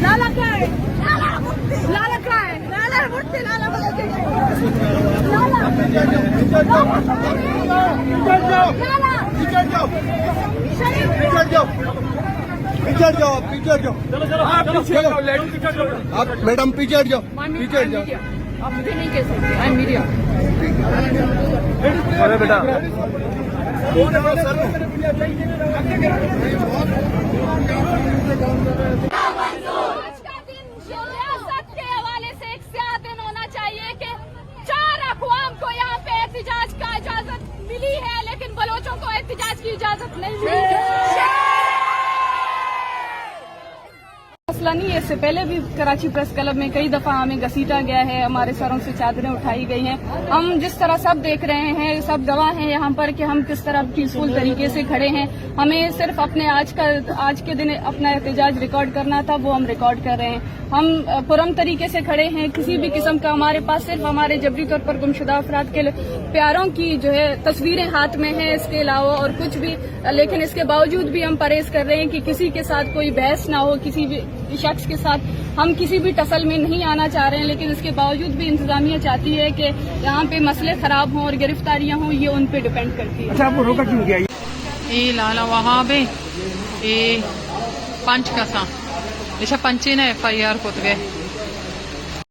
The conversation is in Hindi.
लाला क्या है? लाला क्या है? लाला मुट्ठी लाला बोलते हैं। लाला आप मैडम पीछे हट जाओ, पीछे हट जाओ। आप मुझे नहीं कह सकते, आई एम मीडिया। अरे बेटा आज का दिन सियासत के हवाले से एक स्याह दिन होना चाहिए कि 4 अक़वाम को यहाँ पे एहतिजाज का इजाजत मिली है, लेकिन बलोचों को एहतिजाज की इजाजत नहीं मिली। मसला नहीं है, इससे पहले भी कराची प्रेस क्लब में कई दफा हमें घसीटा गया है, हमारे सरों से चादरें उठाई गई हैं। हम जिस तरह सब देख रहे हैं, सब गवाह हैं यहाँ पर कि हम किस तरह पीसफुल तरीके से खड़े हैं। हमें सिर्फ अपने आज के दिन अपना एहतजाज रिकॉर्ड करना था, वो हम रिकॉर्ड कर रहे हैं। हम पुरम तरीके से खड़े हैं, किसी भी किस्म का हमारे पास सिर्फ हमारे जबरी तौर पर गुमशुदा अफराद के प्यारों की जो है तस्वीरें हाथ में हैं, इसके अलावा और कुछ भी। लेकिन इसके बावजूद भी हम परहेज कर रहे हैं कि किसी के साथ कोई बहस ना हो, किसी भी शख्स के साथ हम किसी भी टसल में नहीं आना चाह रहे हैं। लेकिन इसके बावजूद भी इंतजामिया चाहती है कि यहाँ पे मसले खराब हों और गिरफ्तारियां हों, ये उन पे डिपेंड करती है। अच्छा आपको रोका क्यों गया? ये लाला वहाबे ये पंच कसा पंची ने FIR को गए